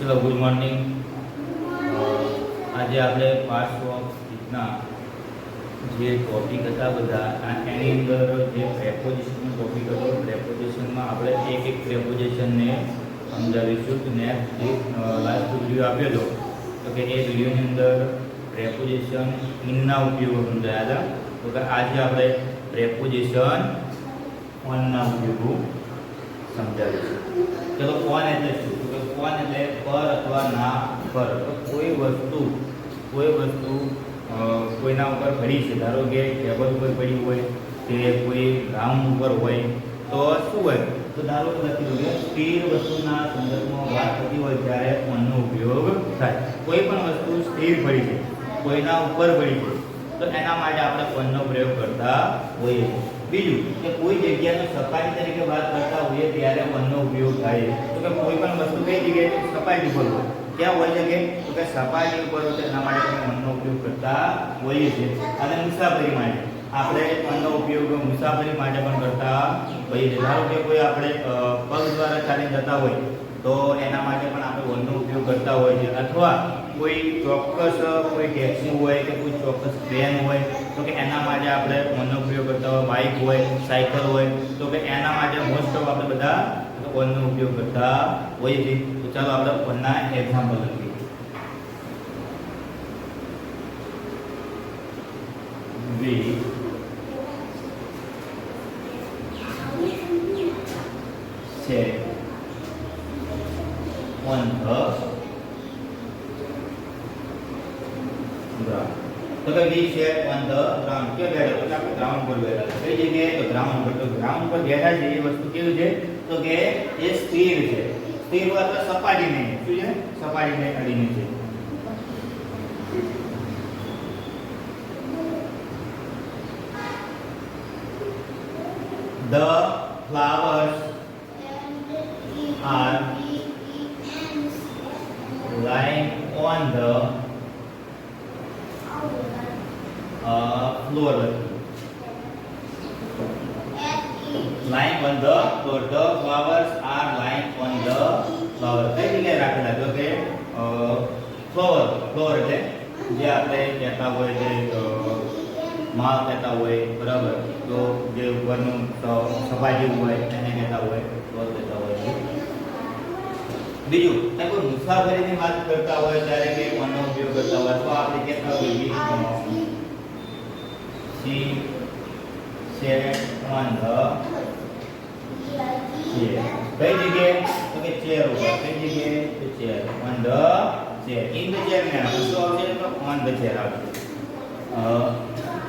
ચલો good morning. આજે આપણે પાર્ટ્સ ઓફ સ્પીચના જે ટોપિક હતા બધા એની અંદર જે પ્રેપોઝિશનનો ટોપિક હતો, પ્રેપોઝિશનમાં આપણે એક પ્રેપોઝિશનને સમજાવીશું। નેક્સ્ટ લાસ્ટ વિડીયો આપ્યો હતો તો કે એ વિડીયોની અંદર પ્રેપોઝિશન ઇનના ઉપયોગો સમજાયા હતા। તો કે આજે આપણે પ્રેપોઝિશન ઓનના ઉપયોગો સમજાવીશું। ચલો ઓન એટલે શું? તો કે ઓન એટલે પર અથવા ના પર। તો કોઈ વસ્તુ કોઈના ઉપર પડી છે, ધારો કે ટેબલ ઉપર પડી હોય કે કોઈ ગ્રાઉન્ડ ઉપર હોય તો શું હોય? તો ધારો કે લખી કે સ્થિર વસ્તુના સંદર્ભમાં વાત થતી હોય ત્યારે ઓનનો ઉપયોગ થાય। કોઈ પણ વસ્તુ સ્થિર પડી છે, કોઈના ઉપર પડી છે તો એના માટે આપણે ઓનનો પ્રયોગ કરતા હોઈએ છીએ। બીજું કે કોઈ જગ્યાનો સપાટી તરીકે વાત કરતા હોઈએ ત્યારે ઓનનો ઉપયોગ થાય। તો કે કોઈ પણ વસ્તુ કઈ જગ્યાએ સપાટી ઉપર હોય, ક્યાં હોય છે તો કે સપાટી ઉપર હોય, એના માટે આપણે ઓનનો ઉપયોગ કરતા હોઈએ છીએ। અને મુસાફરી માટે આપણે ઓનનો ઉપયોગ મુસાફરી માટે પણ કરતા હોઈએ છીએ। ધારો કે કોઈ આપણે પગ દ્વારા ચાલીને જતા હોય તો એના માટે પણ આપણે ઓનનો ઉપયોગ કરતા હોઈએ છીએ। અથવા કોઈ ચોક્કસ કોઈ ટેક્સી હોય કે કોઈ ચોક્કસ ટ્રેન હોય તો કે એના માટે આપણે ઓનનો ઉપયોગ કરતા હોય। બાઇક હોય, સાયકલ હોય તો કે એના માટે મોસ્ટ ઓફ આપણે બધા ઓનનો ઉપયોગ કરતા હોઈએ છીએ। તો ચાલો આપણે ઓનના એક્ઝામ્પલ લખીએ। We sat on the ground। तो કે we sat on the ground કે બેઠા તો આપણે ગ્રાઉન્ડ પર બેઠા છે। કઈ જગ્યાએ? તો ગ્રાઉન્ડ પર। તો ગ્રાઉન્ડ પર બેઠા છે એ વસ્તુ કેવી છે? તો કે એ સ્થિર છે। સ્થિર હોય તો સપાટી નહીં, શું છે? સપાટી નહીં અડીને છે। The flowers are lying on the floor। Lying on the floor. The flowers are lying on the floor। કઈ જગ્યાએ રાખેલા? તો કે ફ્લોર એટલે જે આપણે કહેતા હોય જે માલ કહેતા હોય, બરાબર? તો જે ઉપરનું સપાટી હોય એને કહેતા હોય ફ્લોર કહેતા હોય। બીજું કે કોઈ મુસાફરીની વાત કરતા હોય ત્યારે કે ઓનનો ઉપયોગ કરતા હોય તો આપણે કહેતા હોઈએ she sat on the chair। કઈ જગ્યાએ? તો કે ચેર ઉપર। કઈ જગ્યાએ? તો chair on the chair। in the chair ને શું આવશે? તો on the chair આવશે।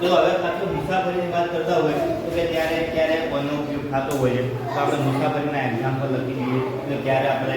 તો હવે આપણે મુસાફરીની વાત કરતા હોય તો કે ત્યારે ક્યારે ઓનનો ઉપયોગ થતો હોય છે તો આપણે મુસાફરીના એક્ઝામ્પલ લખી દઈએ તો ત્યારે આપણે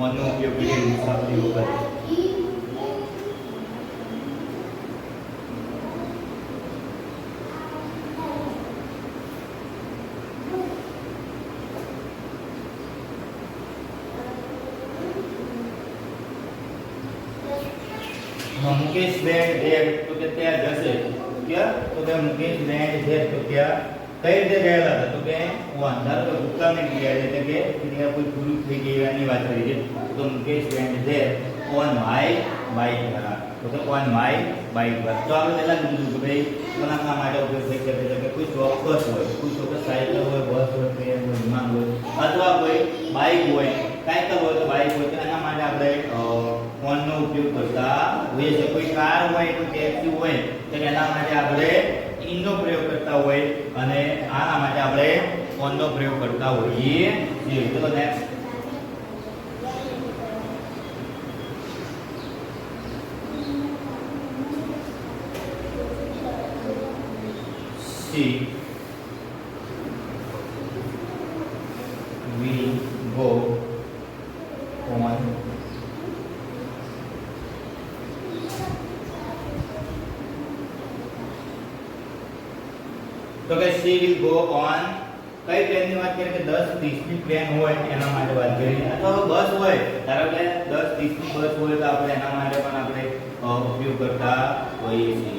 ઓનનો ઉપયોગ કરીએ મુસાફરી વખતે। મુકેશ બેન ઘેર તો કે ત્યાં જશે, ક્યાં? તો કે મુકેશ બેન ઘેર તો ત્યાં કઈ રીતે ગયેલા હતા? તો કે ઓન। ધારો કે ભૂતકાળની ક્રિયા એટલે કે ક્રિયા કોઈ પૂરી થઈ ગઈ એની વાત કરી છે તો મુકેશ બેન ઘેર ઓન માય બાઇક હતા। તો કે ઓન માય બાઇક પર। તો આપણે પહેલા કીધું કે ભાઈ કોના માટે ઉપયોગ થઈ શકે છે કે કોઈ ચોક્કસ હોય, કોઈ ચોક્કસ સાયકલ હોય, બસ હોય, ટ્રેન હોય, વિમાન હોય, અથવા કોઈ બાઇક હોય, સાયકલ હોય તો બાઇક હોય તો એના માટે આપણે ઓનનો ઉપયોગ કરતા હોઈએ છીએ। કોઈ કાર હોય, કોઈ ટેક્સી હોય તો એના માટે આપણે ઇનનો પ્રયોગ કરતા હોય અને આના માટે આપણે ઓનનો પ્રયોગ કરતા હોઈએ છીએ। ચલો next see we go on તો કે she will go on કઈ ટ્રેનની વાત કરીએ કે 10:30 ની ટ્રેન હોય એના માટે વાત કરીએ। અથવા બસ હોય, ધારો કે 10:30 ની બસ હોય તો આપણે એના માટે પણ આપણે ઉપયોગ કરતા હોઈએ છીએ।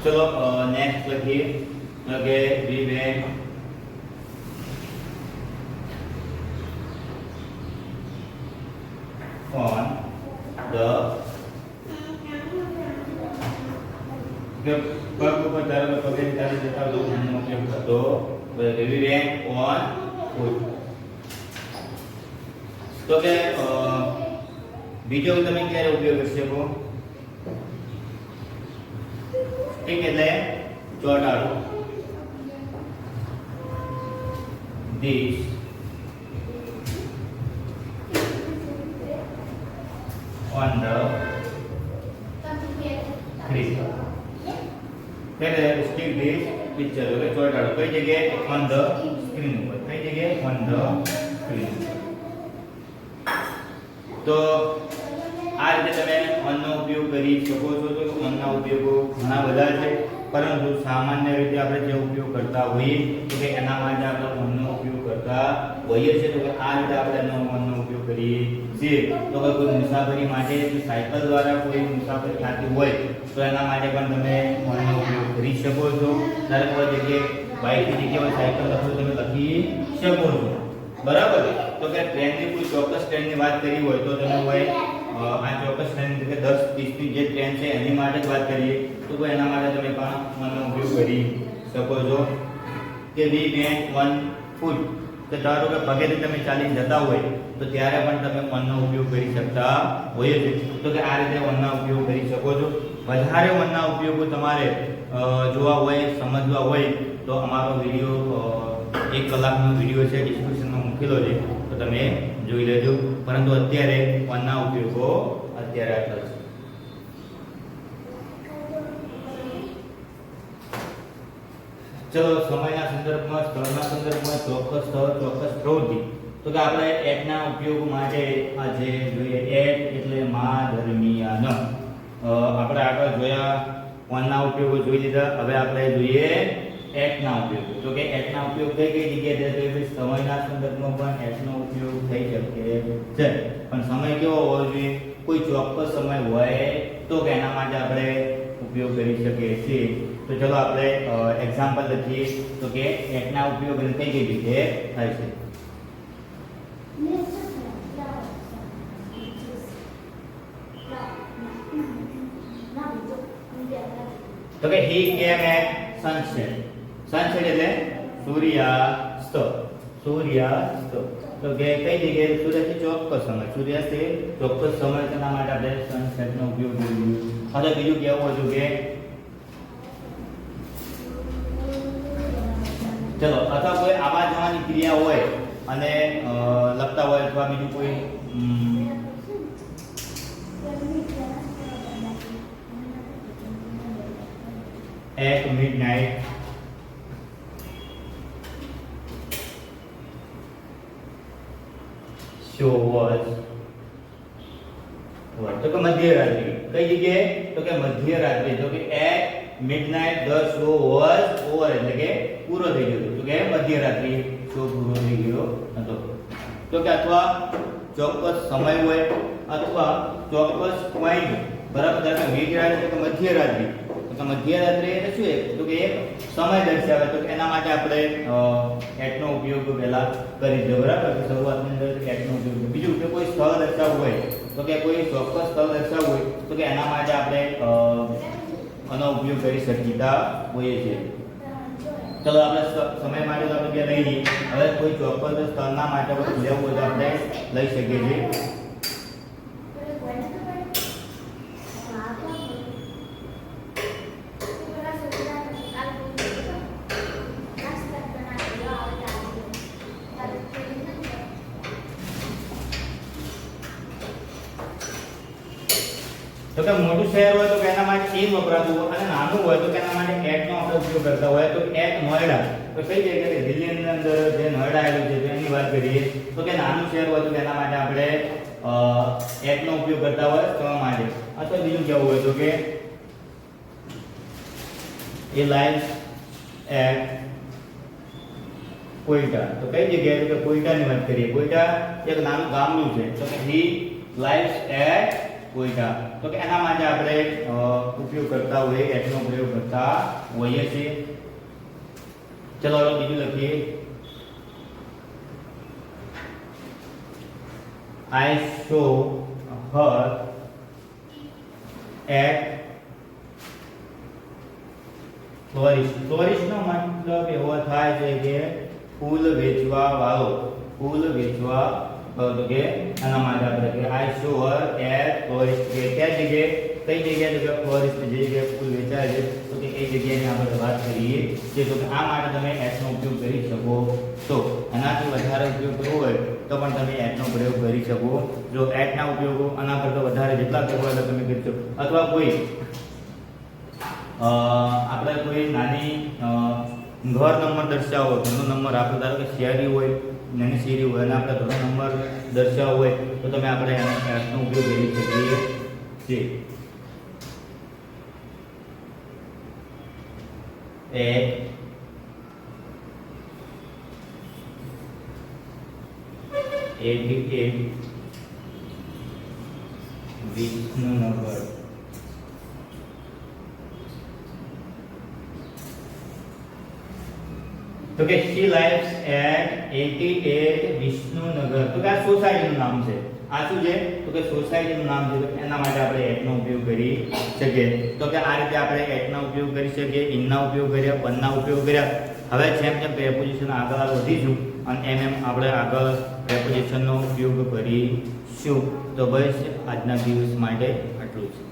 चलो नेक्स्ट लिखिए कि we went કે પગ ઉપર ધારો કે પગે ચાલી જતા તો ઓનનો ઉપયોગ થતો we went on foot. તો કે બીજો તમે ક્યારે ઉપયોગ કરી શકો? ઠીક, એટલે ચોટાડો. This on the screen. એટલે stick this picture ઓકે ચોટાડો કઈ જગ્યાએ? on the screen ઉપર. કઈ જગ્યાએ? on the screen. તો આ રીતે તમે on નો ઉપયોગ કરી શકો છો. તો on ના ઉપયોગો ઘણા બધા છે, પરંતુ સામાન્ય રીતે આપણે જે ઉપયોગ કરતા હોઈએ તો કે એના માટે આપણે on નો ઉપયોગ કરતા હોઈએ છીએ. તો કે આ રીતે આપણે on નો ઉપયોગ કરીએ છીએ. તો કે કોઈ મુસાફરી માટે સાયકલ દ્વારા કોઈ મુસાફરી થતી હોય તો એના માટે પણ તમે on નો ઉપયોગ કરી શકો છો. ધારો કે કોઈ જગ્યાએ બાઇકની જગ્યાએ સાયકલ લખો તમે લખી શકો છો. બરાબર. તો કે ટ્રેનની કોઈ ચોક્કસ ટ્રેનની વાત કરી હોય તો તમે હોય આ ચોક્કસ ટ્રેન એટલે 10:30 ની જે ટ્રેન છે એની માટે જ વાત કરીએ તો કોઈ એના માટે તમે પણ on નો ઉપયોગ કરી શકો છો. કે we went on foot. તો ધારો કે પગેથી તમે ચાલીને જતા હોય તો ત્યારે પણ તમે on નો ઉપયોગ કરી શકતા હોય છે. તો કે આ રીતે on ના ઉપયોગ કરી શકો છો. વધારે on ના ઉપયોગો તમારે જોવા હોય, સમજવા હોય તો અમારો વિડિયો 1 કલાકનો વિડિયો છે, ડિસ્ક્રિપ્શનમાં મૂકેલો છે, તો તમે જોઈ લેજો. પરંતુ અત્યારે on ના ઉપયોગો અત્યારે આટલા છે. ચલો સમયના સંદર્ભમાં, સ્થળના સંદર્ભમાં, ચોક્કસ સ્થળ, ચોક્કસ પ્રવૃત્તિ. તો કે આપણે એટ ના ઉપયોગ માટે આ જે જોઈએ એટ એટલે માં દરમિયાન. આપણે આગળ જોયા on ના ઉપયોગો જોઈ લીધા. હવે આપણે જોઈએ એટ ના ઉપયોગો. તો કે એટ ના ઉપયોગ કઈ કઈ જગ્યાએ થાય? તો સમયના સંદર્ભમાં પણ એટ નો ઉપયોગ થઈ શકે છે. પણ સમય કેવો હોવો જોઈએ? કોઈ ચોક્કસ સમય હોય તો કે એના માટે આપણે ઉપયોગ કરી શકીએ છીએ. તો ચલો આપણે એક્ઝામ્પલ લખીએ. તો કે એટ ના ઉપયોગ કઈ કઈ રીતે થાય છે? તો કે he came at sunset. sunset એટલે સૂર્યાસ્ત. સૂર્યાસ્ત. તો કે કઈ જગ્યાએ? સૂર્યાસ્ત ચોક્કસ સમય. સૂર્યાસ્ત ચોક્કસ સમય તેના માટે આપણે સનસેટ નો ઉપયોગ કરીએ. હવે બીજું કેવું હતું કે ચલો અથવા કોઈ આવા જવાની ક્રિયા હોય અને લખતા હોય અથવા બીજું કોઈ at midnight show was તો કે મધ્યરાત્રિ. કઈ જગ્યાએ? તો કે મધ્યરાત્રિ. તો કે at midnight the show was over એટલે કે પૂરો થઈ ગયો. તો કે મધ્યરાત્રિ શો પૂરો થઈ ગયો હતો. તો કે અથવા ચોક્કસ સમય હોય અથવા ચોક્કસ પોઈન્ટ. બરાબર. એટલે midnight એટલે કે મધ્યરાત્રિ. તો મધ્યરાત્રિ એટલે શું? તો કે એક સમય દર્શાવે. તો એના માટે આપણે એટ નો ઉપયોગ પહેલા કરી દો. બરાબર. તો શરૂઆતની અંદર એટ નો ઉપયોગ. બીજું કે કોઈ સ્થળ દર્શાવવું હોય તો કે કોઈ ચોક્કસ સ્થળ દર્શાવવું હોય તો કે એના માટે આપણે આનો ઉપયોગ કરી શકીતા હોઈએ છીએ. ચલો આપણે સમય માટે તો આપણે લઈ લઈએ. હવે કોઈ ચોક્કસ સ્થળના માટે કોઈ લેવું હોય તો આપણે લઈ શકીએ છીએ. તો કે મોટું શહેર હોય તો એના માટે in વપરાતું હોય અને નાનું હોય તો એના માટે at નો આપણે ઉપયોગ કરતા હોય. તો at નોઈડા. તો કઈ જગ્યાએ? દિલ્હીની અંદર જે નોઈડા આવેલું છે તેની વાત કરીએ તો કે નાનું શહેર હોય તો એના માટે આપણે at નો ઉપયોગ કરતા હોય સ્થળ માટે. અથવા બીજું કેવું હોય તો કે એ lives at કોઈટા. તો કઈ જગ્યાએ? તો કે કોઈટાની વાત કરીએ. કોઈટા એક નાનું ગામનું છે. તો કે he lives at કોઈટા. તો કે એના માટે આપણે ઉપયોગ કરતા હોઈએ, at નો પ્રયોગ કરતા હોઈએ છીએ. ચલો હવે બીજું લખીએ. I saw her at ફ્લોરિસ્ટ. ફ્લોરિસ્ટનો મતલબ એવો થાય છે કે ફૂલ વેચવા વાળો. ફૂલ વેચવા તો કે આના માટે આપણે કે આઈ શો હર એટ ફ્લોરિસ્ટ. કે કઈ જગ્યાએ તો કે ફ્લોરિસ્ટ જે જગ્યાએ ફૂલ વેચાય છે તો કે એ જગ્યાની આપણે વાત કરીએ છીએ. તો આ માટે તમે એટ નો ઉપયોગ કરી શકો છો. આનાથી વધારે ઉપયોગ કરવો હોય તો પણ તમે એટ નો પ્રયોગ કરી શકો. જો એટ ના ઉપયોગો આના કરતા વધારે જેટલા કરવો હોય તમે કરી શકો. અથવા કોઈ આપણે કોઈ નાની ઘર નંબર દર્શાવો, ઘરનો નંબર આપણે ધારો કે શેરી હોય, નાની શેરી હોય અને આપણે ઘરનો નંબર દર્શાવવો હોય તો તમે આપણે એનો ઉપયોગ કરી શકીએ છીએ. વિષ્ણુનગર. તો કે she lives at 88 વિષ્ણુનગર. તો કે આ સોસાયટીનું નામ છે. આ શું છે? તો કે સોસાયટીનું નામ છે. તો એના માટે આપણે એટ નો ઉપયોગ કરી શકીએ. તો કે આ રીતે આપણે એટ નો ઉપયોગ કરી શકીએ, ઇન ના ઉપયોગ કર્યા, પણ ના ઉપયોગ કર્યા. હવે જેમ જેમ પ્રેપોઝિશન આગળ વધીશું અને એમ આપણે આગળ પ્રેપોઝિશનનો ઉપયોગ કરીશું. તો બસ આજના દિવસ માટે આટલું જ.